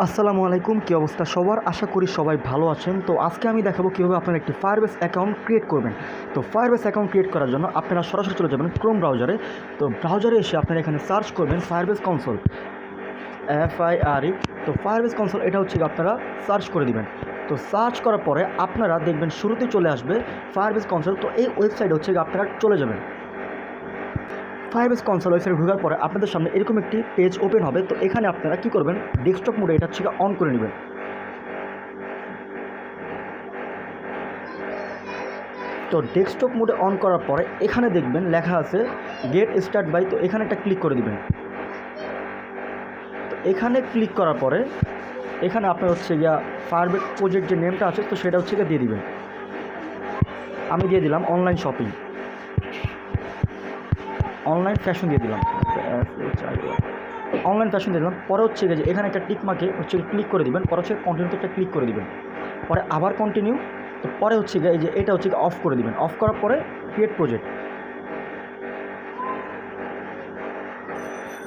আসসালামু আলাইকুম, কী অবস্থা সবার? আশা করি সবাই ভালো আছেন। তো আজকে আমি দেখাবো কীভাবে আপনারা একটি ফায়ারবেস অ্যাকাউন্ট ক্রিয়েট করবেন। তো ফায়ারবেস অ্যাকাউন্ট ক্রিয়েট করার জন্য আপনারা সরাসরি চলে যাবেন ক্রোম ব্রাউজারে। তো ব্রাউজারে এসে আপনারা এখানে সার্চ করবেন ফায়ারবেস কনসোল, FIRE। তো ফায়ারবেস কনসোল এটা হচ্ছে আপনারা সার্চ করে দিবেন। তো সার্চ করার পরে আপনারা দেখবেন শুরুতে চলে আসবে ফায়ারবেস কনসোল। তো এই ওয়েবসাইট হচ্ছে আপনারা চলে যাবেন। ফায়ারবেস কনসোল ওয়েবসাইটে ঢোকার পরে আপনাদের সামনে এরকম একটি পেজ ওপেন হবে। তো এখানে আপনারা কী করবেন, ডেস্কটপ মোডে এটা হচ্ছে অন করে নেবেন। তো ডেস্কটপ মোডে অন করার পরে এখানে দেখবেন লেখা আছে গেট স্টার্ট বাই। তো এখানে একটা ক্লিক করে দিবেন। তো এখানে ক্লিক করার পরে এখানে আপনার হচ্ছে গিয়া ফায়ারবেস প্রজেক্ট যে নেমটা আছে তো সেটা হচ্ছে গিয়ে দিয়ে দিবেন। আমি দিয়ে দিলাম অনলাইন শপিং, অনলাইন ফ্যাশন দিয়ে দিলাম, অনলাইন ফ্যাশন দিয়ে দিলাম। পরে হচ্ছে গিয়ে যে এখানে একটা টিক মার্কে হচ্ছে ক্লিক করে দিবেন। পরে হচ্ছে কন্টিনিউতে একটা ক্লিক করে দিবেন। পরে আবার কন্টিনিউ। তো পরে হচ্ছে গিয়ে এই যে এটা হচ্ছে অফ করে দিবেন। অফ করার পরে ক্রিয়েট প্রজেক্ট।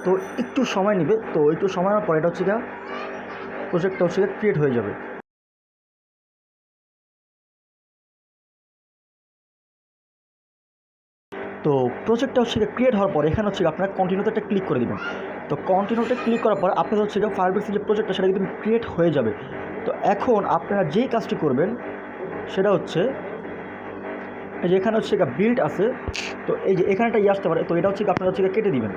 তো একটু সময় নেবে। তো একটু সময়ের পরে এটা হচ্ছে গিয়ে প্রজেক্টটা হচ্ছে গিয়ে ক্রিয়েট হয়ে যাবে। তো প্রজেক্টটা হচ্ছে ক্রিয়েট হওয়ার পর এখানে হচ্ছে আপনারা কন্টিনিউতে একটা ক্লিক করে দেবেন। তো কন্টিনিউতে ক্লিক করার পর আপনাদের হচ্ছে ফায়ারবেক্সের যে প্রজেক্টটা সেটা কিন্তু ক্রিয়েট হয়ে যাবে। তো এখন আপনারা যেই কাজটি করবেন সেটা হচ্ছে এই যে এখানে হচ্ছে বিল্ড আছে। তো এই যে এখানে একটা আসতে পারে। তো এটা হচ্ছে আপনারা হচ্ছে কেটে দিবেন।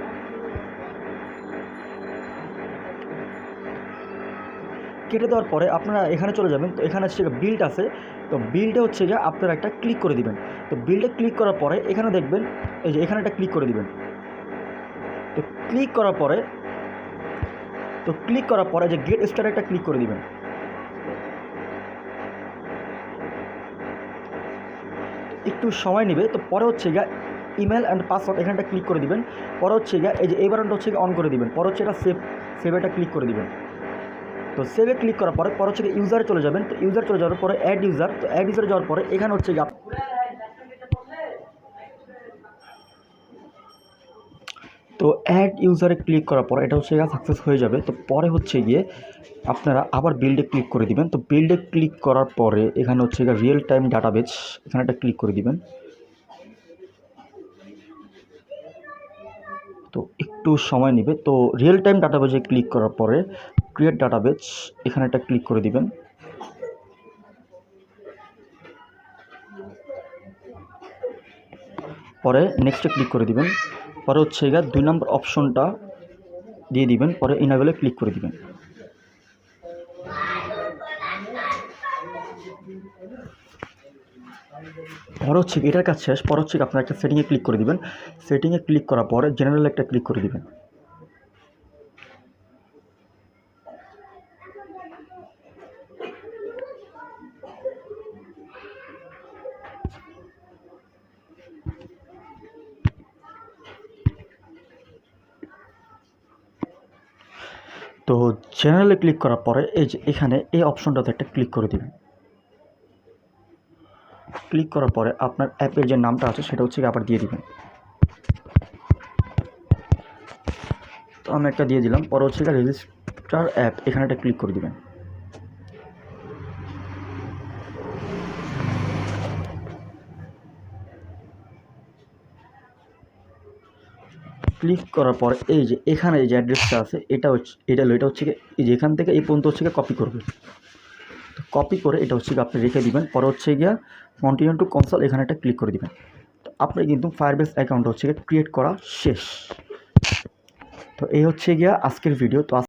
কেটে দেওয়ার পরে আপনারা এখানে চলে যাবেন। তো এখানে হচ্ছে বিল্ড আছে। তো বিল্ডে হচ্ছে গিয়ে আপনারা একটা ক্লিক করে দিবেন। তো বিল্ডে ক্লিক করার পরে এখানে দেখবেন এই যে এখানে একটা ক্লিক করে দিবেন। তো ক্লিক করার পরে যে গেট স্টার্ট একটা ক্লিক করে দিবেন। একটু সময় নেবে। তো পরে হচ্ছে গিয়ে ইমেল অ্যান্ড পাসওয়ার্ড এখানটা ক্লিক করে দিবেন। পরে হচ্ছে গিয়ে এই যে এই বাটনটা হচ্ছে অন করে দিবেন। পরে হচ্ছে এটা সেভ এটা ক্লিক করে দিবেন। তো সেভে ক্লিক করার পরে হচ্ছে ইউজারে চলে যাবেন। তো ইউজার চলে যাওয়ার পরে অ্যাড ইউজার। তো অ্যাড ইউজারে যাওয়ার পরে এখানে হচ্ছে তো অ্যাড ইউজারে ক্লিক করার পর এটা হচ্ছে সাকসেস হয়ে যাবে। তো পরে হচ্ছে গিয়ে আপনারা আবার বিল্ডে ক্লিক করে দিবেন। তো বিল্ডে ক্লিক করার পরে এখানে হচ্ছে রিয়েল টাইম ডাটাবেস এখানে একটা ক্লিক করে দিবেন। তো একটু সময় নেবে। তো রিয়েল টাইম ডাটাবেসে ক্লিক করার পরে ক্রিয়েট ডাটাবেস এখানে একটা ক্লিক করে দিবেন। পরে নেক্সটে ক্লিক করে দিবেন। পরে হচ্ছে 2 নম্বর অপশনটা দিয়ে দিবেন। পরে ইনেবলে ক্লিক করে দিবেন। পরে হচ্ছে এটার কাজ শেষ। পরে হচ্ছে আপনার একটা সেটিংয়ে ক্লিক করে দিবেন। সেটিংয়ে ক্লিক করার পরে জেনারেল একটা ক্লিক করে দিবেন। তো জেনারেলে ক্লিক করার পরে এই যে এখানে এই অপশনটাতে একটা ক্লিক করে দিবেন। ক্লিক করার পরে আপনার অ্যাপের যে নামটা আছে সেটা হচ্ছে আবার দিয়ে দিবেন। তো আমি একটা দিয়ে দিলাম। পরে হচ্ছে রেজিস্টার অ্যাপ এখানে একটা ক্লিক করে দিবেন। ক্লিক করার পর এই যে এখানে যে অ্যাড্রেসটা আছে এটা হচ্ছে এই যে এখান থেকে এই পর্যন্ত হচ্ছে কপি করবে। তো কপি করে এটা হচ্ছে আপনি রেখে দিবেন। পরে হচ্ছে গিয়া কন্টিনিউ টু কনসোল এখানে একটা ক্লিক করে দিবেন। তো আপনি কিন্তু ফায়ারবেস অ্যাকাউন্ট হচ্ছে ক্রিয়েট করা শেষ। তো এই হচ্ছে গিয়া আজকের ভিডিও। তো